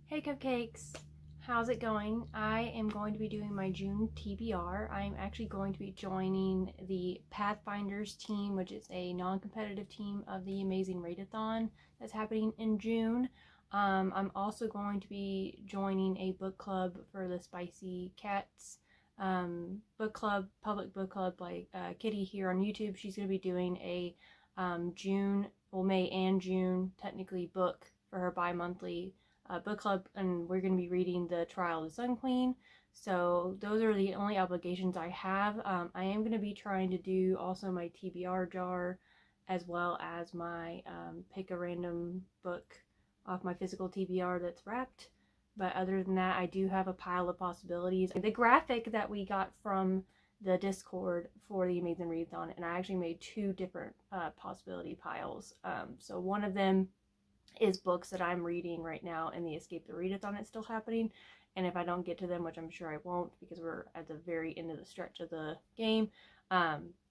Hey cupcakes, how's it going? I am going to be doing my June TBR. I'm actually going to be joining the Pathfinders team, which is a non-competitive team of the Amazing Readathon that's happening in June. I'm also going to be joining a book club for the Spicy Cats book club, public book club, like Kitty here on YouTube. She's going to be doing a May and June technically book for her bi-monthly book club, and we're going to be reading The Trial of the Sun Queen. So those are the only obligations I have. I am going to be trying to do also my TBR jar, as well as my pick a random book off my physical TBR that's wrapped. But other than that, I do have a pile of possibilities. The graphic that we got from the Discord for the Amazing Readathon, and I actually made two different possibility piles. So one of them is books that I'm reading right now in the Escape the Readathon that's still happening, and if I don't get to them, which I'm sure I won't because we're at the very end of the stretch of the game,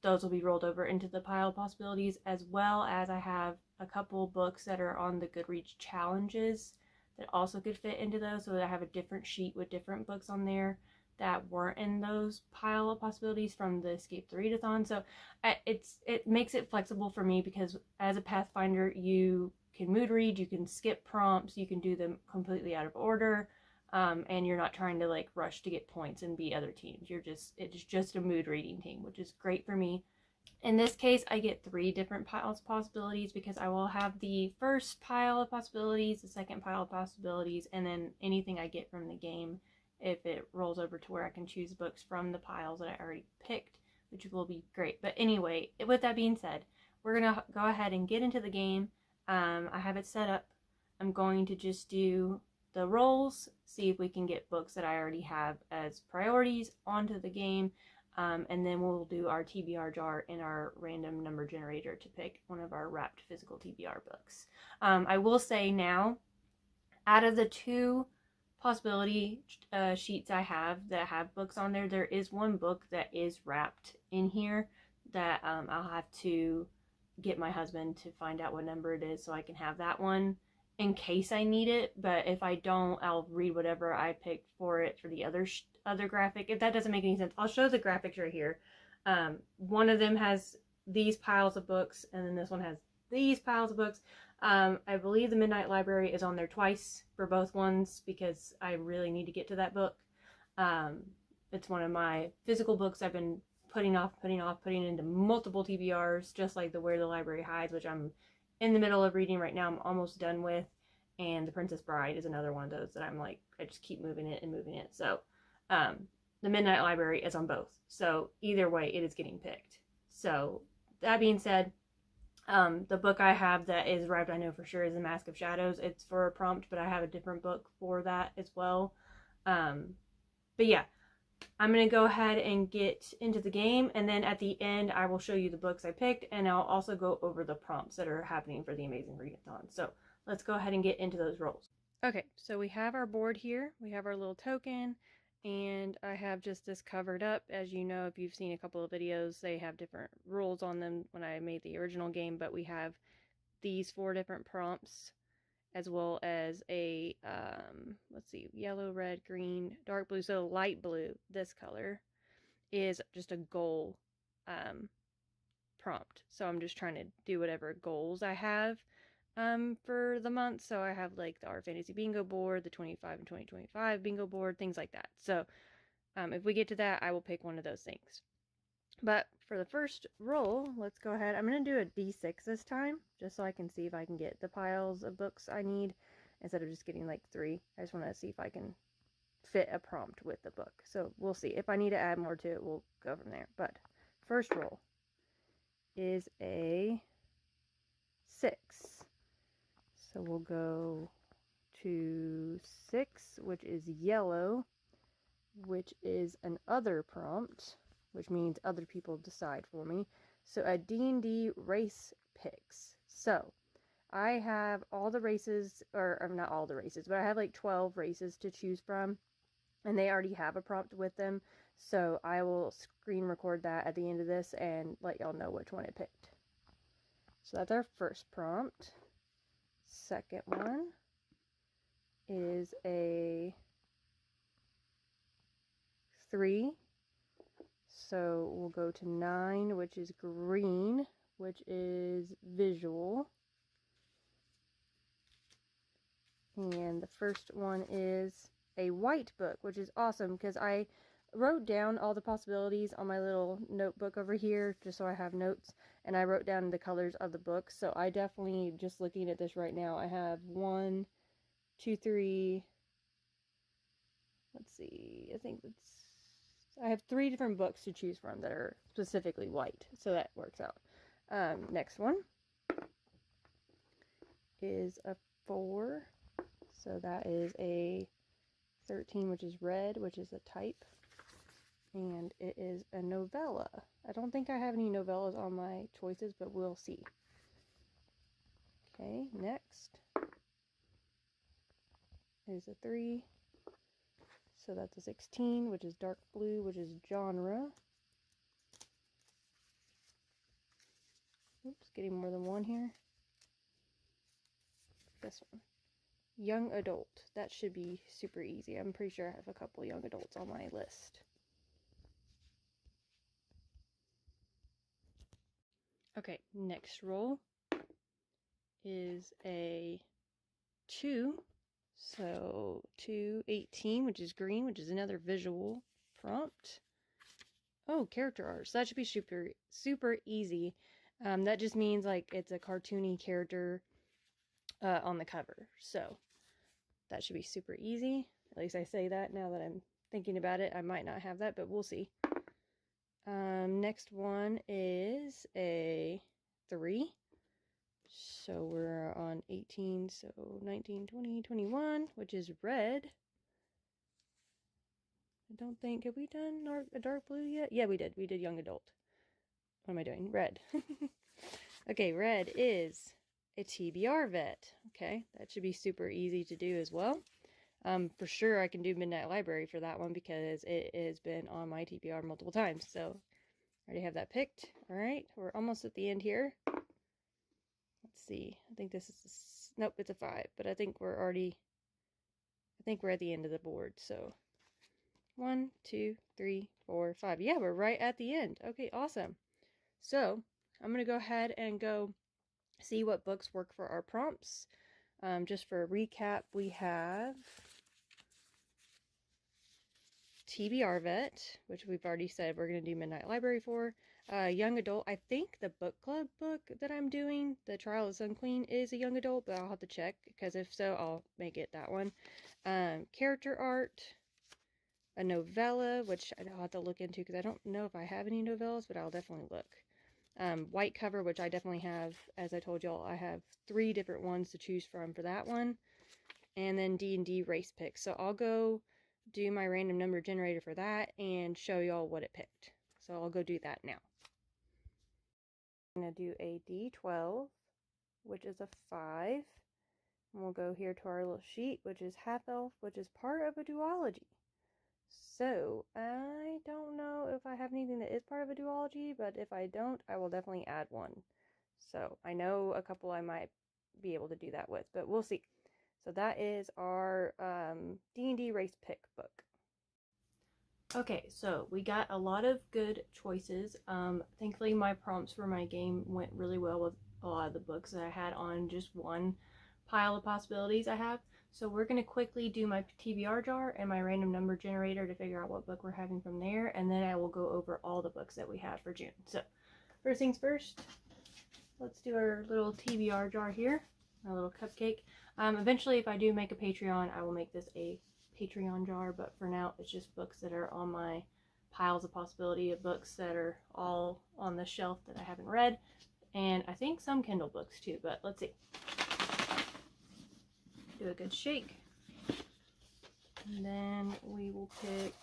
those will be rolled over into the pile of possibilities, as well as I have a couple books that are on the Goodreads challenges that also could fit into those, so that I have a different sheet with different books on there that weren't in those pile of possibilities from the Escape the Readathon. So it makes it flexible for me, because as a Pathfinder, you can mood read, you can skip prompts, you can do them completely out of order, and you're not trying to like rush to get points and beat other teams. It's just a mood reading team, which is great for me. In this case, I get 3 different piles of possibilities, because I will have the first pile of possibilities, the second pile of possibilities, and then anything I get from the game if it rolls over to where I can choose books from the piles that I already picked, which will be great. But anyway, with that being said, we're going to go ahead and get into the game. I have it set up. I'm going to just do the rolls, see if we can get books that I already have as priorities onto the game, and then we'll do our TBR jar in our random number generator to pick one of our wrapped physical TBR books. I will say now, out of the 2 possibility sheets I have that have books on there, there is one book that is wrapped in here that I'll have to get my husband to find out what number it is so I can have that one in case I need it. But if I don't, I'll read whatever I picked for it for the other graphic. If that doesn't make any sense, I'll show the graphics right here. One of them has these piles of books, and then this one has these piles of books. I believe the Midnight Library is on there twice for both ones, because I really need to get to that book. It's one of my physical books I've been putting into multiple TBRs, just like the Where the Library Hides, which I'm in the middle of reading right now. I'm almost done with, and The Princess Bride is another one of those that I'm like, I just keep moving it. So the Midnight Library is on both, so either way it is getting picked. So that being said, the book I have that is wrapped, I know for sure, is The Mask of Shadows. It's for a prompt, but I have a different book for that as well. But yeah, I'm going to go ahead and get into the game, and then at the end I will show you the books I picked, and I'll also go over the prompts that are happening for the Amazing Readathon. So let's go ahead and get into those rolls. Okay, so we have our board here. We have our little token, and I have just this covered up. As you know, if you've seen a couple of videos, they have different rules on them when I made the original game, but we have these 4 different prompts, as well as a, let's see, yellow, red, green, dark blue. So light blue, this color, is just a goal prompt. So I'm just trying to do whatever goals I have for the month. So I have like the Art Fantasy Bingo board, the 25 and 2025 bingo board, things like that. So if we get to that, I will pick one of those things. But for the first roll, let's go ahead. I'm going to do a D6 this time, just so I can see if I can get the piles of books I need, instead of just getting like 3. I just want to see if I can fit a prompt with the book. So we'll see. If I need to add more to it, we'll go from there. But first roll is a 6. So we'll go to 6, which is yellow, which is an other prompt, which means other people decide for me. So a D&D race picks. So I have all the races, or not all the races, but I have like 12 races to choose from, and they already have a prompt with them. So I will screen record that at the end of this and let y'all know which one I picked. So that's our first prompt. Second one is a 3. So we'll go to 9, which is green, which is visual. And the first one is a white book, which is awesome because I wrote down all the possibilities on my little notebook over here just so I have notes, and I wrote down the colors of the books. So I definitely, just looking at this right now, I have 1, 2, 3, let's see, I have 3 different books to choose from that are specifically white, so that works out. Next one is a 4, so that is a 13, which is red, which is a type, and it is a novella. I don't think I have any novellas on my choices, but we'll see. Okay, next is a 3, so that's a 16, which is dark blue, which is genre. Oops, getting more than one here. This one. Young adult. That should be super easy. I'm pretty sure I have a couple young adults on my list. Okay, next roll is a 2. So 2, 18, which is green, which is another visual prompt. Oh, character art. So that should be super, super easy. That just means like it's a cartoony character on the cover. So that should be super easy. At least I say that now that I'm thinking about it. I might not have that, but we'll see. Next one is a 3. So we're on 18, so 19, 20, 21, which is red. I don't think, have we done a dark blue yet? Yeah, we did. We did young adult. What am I doing? Red. Okay, red is a TBR vet. Okay, that should be super easy to do as well. For sure I can do Midnight Library for that one because it has been on my TBR multiple times. So I already have that picked. All right, we're almost at the end here. Let's see. I think this is nope, it's a 5, but I think we're at the end of the board. So 1, 2, 3, 4, 5. Yeah, we're right at the end. Okay, awesome. So I'm gonna go ahead and go see what books work for our prompts. Just for a recap, we have TBR Vet, which we've already said we're going to do Midnight Library for. Young Adult, I think the book club book that I'm doing, The Trial of the Sun Queen, is a young adult, but I'll have to check, because if so, I'll make it that one. Character art, a novella, which I'll have to look into, because I don't know if I have any novellas, but I'll definitely look. White cover, which I definitely have. As I told y'all, I have 3 different ones to choose from for that one. And then D&D race picks. So I'll go do my random number generator for that and show y'all what it picked. So I'll go do that now. I'm going to do a D12, which is a 5. And we'll go here to our little sheet, which is half elf, which is part of a duology. So I don't know if I have anything that is part of a duology, but if I don't, I will definitely add one. So I know a couple I might be able to do that with, but we'll see. So that is our D&D race pick book. Okay, so we got a lot of good choices. Thankfully my prompts for my game went really well with a lot of the books that I had on just one pile of possibilities I have. So we're going to quickly do my TBR jar and my random number generator to figure out what book we're having from there, and then I will go over all the books that we have for June. So first things first, let's do our little TBR jar here, our little cupcake. Eventually if I do make a Patreon, I will make this a Patreon jar, but for now it's just books that are on my piles of possibility of books that are all on the shelf that I haven't read, and I think some Kindle books too, but let's see. Do a good shake, and then we will pick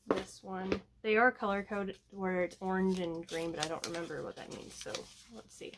this one. They are color coded where it's orange and green, but I don't remember what that means, so let's see.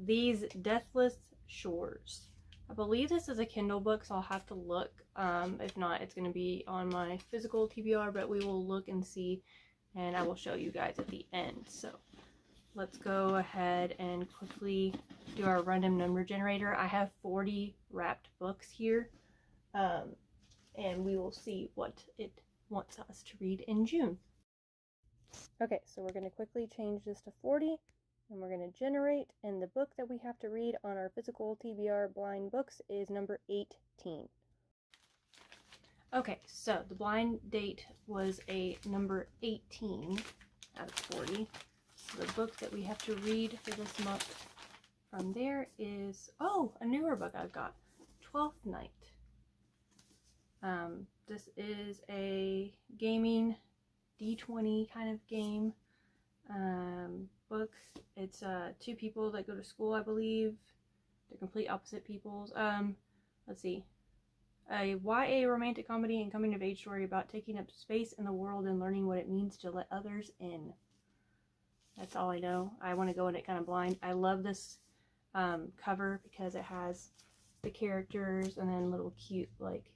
These Deathless Shores. I believe this is a Kindle book, so I'll have to look. If not, it's going to be on my physical TBR, but we will look and see, and I will show you guys at the end. So let's go ahead and quickly do our random number generator. I have 40 wrapped books here, and we will see what it wants us to read in June. Okay, so we're going to quickly change this to 40, and we're going to generate, and the book that we have to read on our physical TBR blind books is number 18. Okay, so the blind date was a number 18 out of 40. So the book that we have to read for this month from there is, oh, a newer book I've got, 12th Night. This is a gaming D20 kind of game book. It's two people that go to school, I believe. They're complete opposite peoples. Let's see. A YA romantic comedy and coming of age story about taking up space in the world and learning what it means to let others in. That's all I know. I want to go in it kind of blind. I love this cover because it has the characters and then little cute like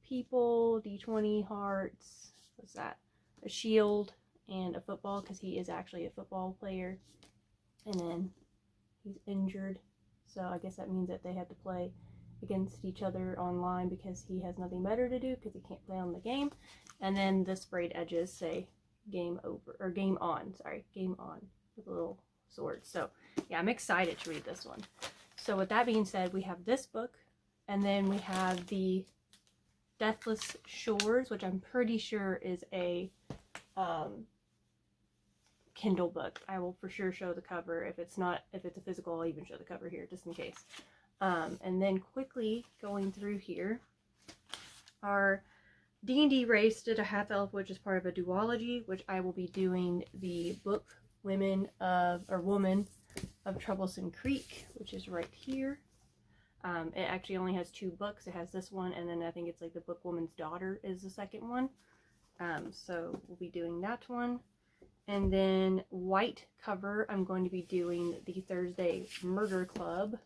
people, D20 hearts. What's that? A shield and a football because he is actually a football player. And then he's injured. So I guess that means that they have to play against each other online because he has nothing better to do because he can't play on the game. And then the sprayed edges say game over, or game on, sorry, game on with a little sword. So yeah, I'm excited to read this one. So with that being said, we have this book, and then we have the Deathless Shores, which I'm pretty sure is a Kindle book. I will for sure show the cover. If it's a physical, I'll even show the cover here just in case. And then quickly going through here, our D&D race did a half-elf, which is part of a duology, which I will be doing the book Woman of Troublesome Creek, which is right here. It actually only has 2 books. It has this one, and then I think it's like the book Woman's Daughter is the second one. So we'll be doing that one. And then white cover, I'm going to be doing the Thursday Murder Club.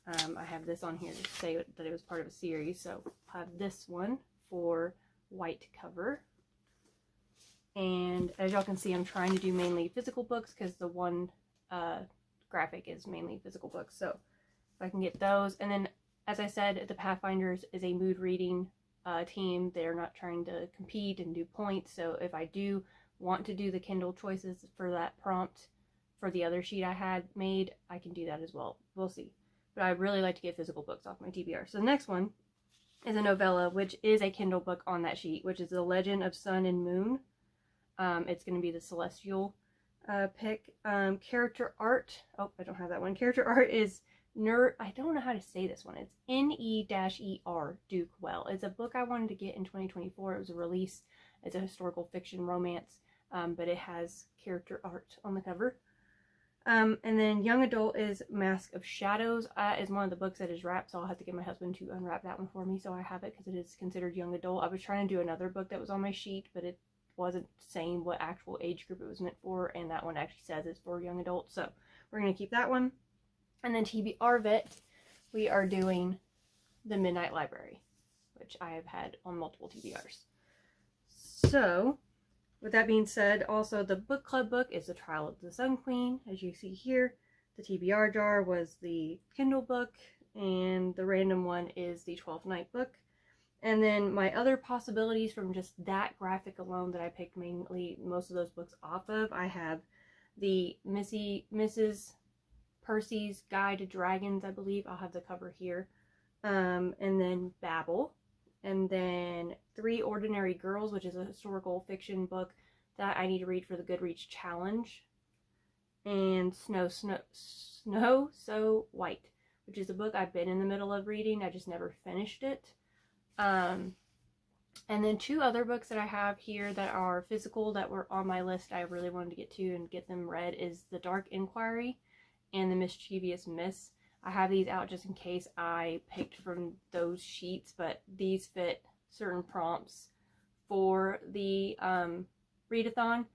I have this on here to say that it was part of a series, so I'll have this one for white cover. And as y'all can see, I'm trying to do mainly physical books because the one graphic is mainly physical books. So if I can get those. And then, as I said, the Pathfinders is a mood reading team. They're not trying to compete and do points. So if I do want to do the Kindle choices for that prompt for the other sheet I had made, I can do that as well. We'll see. But I really like to get physical books off my TBR. So the next one is a novella, which is a Kindle book on that sheet, which is The Legend of Sun and Moon. It's going to be the Celestial pick. Character art. Oh, I don't have that one. Character art is I don't know how to say this one. It's N-E-E-R Duke Well. It's a book I wanted to get in 2024. It was a release. It's a historical fiction romance, but it has character art on the cover. And then young adult is Mask of Shadows. Is one of the books that is wrapped, so I'll have to get my husband to unwrap that one for me so I have it because it is considered young adult. I was trying to do another book that was on my sheet, but it wasn't saying what actual age group it was meant for, and that one actually says it's for young adults, so we're going to keep that one. And then TBR Vet, we are doing The Midnight Library, which I have had on multiple TBRs. So with that being said, also the book club book is The Trial of the Sun Queen, as you see here. The TBR jar was the Kindle book, and the random one is the 12th Night book. And then my other possibilities from just that graphic alone that I picked mainly most of those books off of, I have the Mrs. Percy's Guide to Dragons, I believe. I'll have the cover here. And then Babel. And then 3 Ordinary Girls, which is a historical fiction book that I need to read for the Goodreads challenge. And Snow So White, which is a book I've been in the middle of reading. I just never finished it. And then 2 other books that I have here that are physical that were on my list I really wanted to get to and get them read is The Dark Inquiry and The Mischievous Miss. I have these out just in case I picked from those sheets, but these fit certain prompts for the readathon.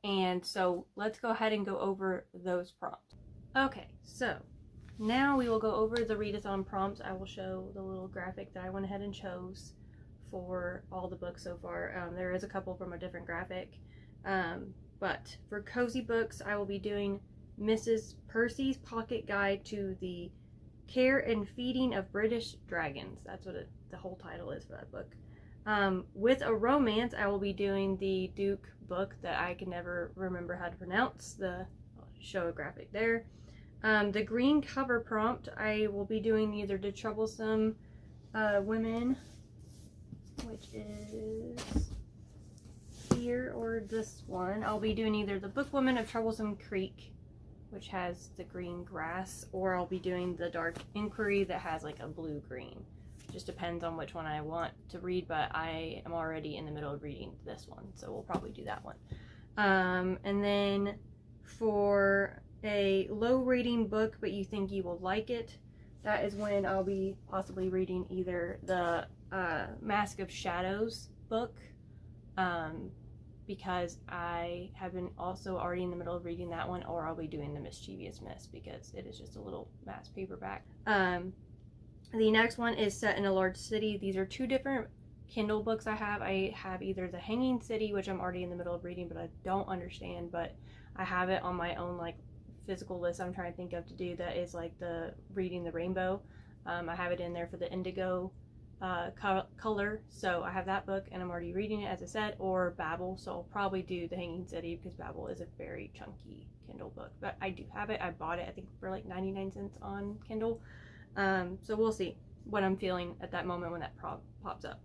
And so let's go ahead and go over those prompts. Okay, so now we will go over the readathon prompts. I will show the little graphic that I went ahead and chose for all the books so far. There is a couple from a different graphic. But for cozy books, I will be doing Mrs. Percy's Pocket Guide to the Care and Feeding of British Dragons. That's what the whole title is for that book. With a romance, I will be doing the Duke book that I can never remember how to pronounce. I'll show a graphic there. The green cover prompt, I will be doing either The Troublesome Women, which is here, or this one. I'll be doing either the Bookwoman of Troublesome Creek, which has the green grass, or I'll be doing the Dark Inquiry that has like a blue-green. Just depends on which one I want to read, but I am already in the middle of reading this one, so we'll probably do that one. And then for a low rating book but you think you will like it, that is when I'll be possibly reading either the Mask of Shadows book, because I have been also already in the middle of reading that one, or I'll be doing the Mischievous Miss because it is just a little mass paperback. The next one is Set in a Large City. These are two different Kindle books I have. I have either The Hanging City, which I'm already in the middle of reading, but I don't understand, but I have it on my own like physical list I'm trying to think of to do that is like the Reading the Rainbow. I have it in there for the indigo color, so I have that book and I'm already reading it, as I said, or Babel, so I'll probably do The Hanging City because Babel is a very chunky Kindle book, but I do have it. I bought it I think for like 99 cents on Kindle. So we'll see what I'm feeling at that moment when that pops up.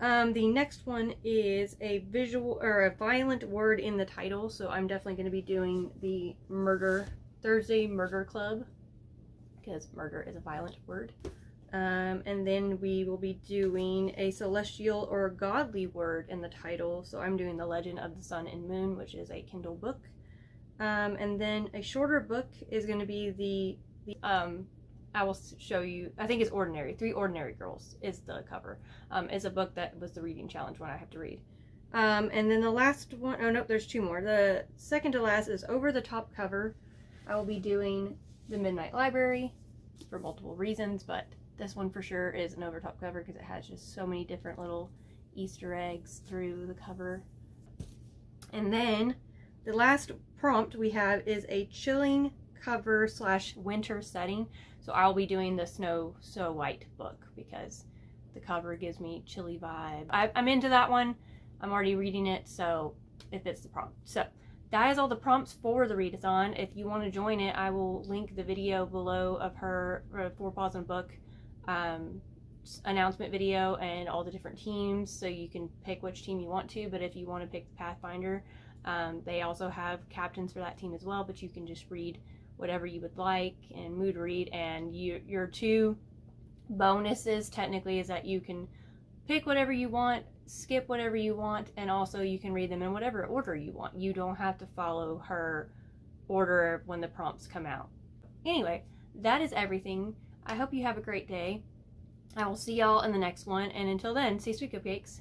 The next one is a visual or a violent word in the title, so I'm definitely going to be doing the Thursday Murder Club because murder is a violent word. And then we will be doing a celestial or godly word in the title, so I'm doing The Legend of the Sun and Moon, which is a Kindle book. And then a shorter book is going to be I will show you, I think it's Ordinary. 3 Ordinary Girls is the cover. It's a book that was the reading challenge one I have to read. And then the last one, oh nope, there's 2 more. The second to last is Over the Top Cover. I will be doing The Midnight Library for multiple reasons, but this one for sure is an over top cover because it has just so many different little Easter eggs through the cover. And then the last prompt we have is a chilling cover / winter setting. So I'll be doing the Snow So White book because the cover gives me chilly vibe. I'm into that one. I'm already reading it, so it fits the prompt. So that is all the prompts for the readathon. If you want to join it, I will link the video below of her 4 Paws in a Book announcement video and all the different teams, so you can pick which team you want to. But if you want to pick the Pathfinder, they also have captains for that team as well, but you can just read whatever you would like and mood read. And your 2 bonuses technically is that you can pick whatever you want, skip whatever you want, and also you can read them in whatever order you want. You don't have to follow her order when the prompts come out. Anyway, that is everything. I hope you have a great day. I will see y'all in the next one, and until then, stay sweet, cupcakes.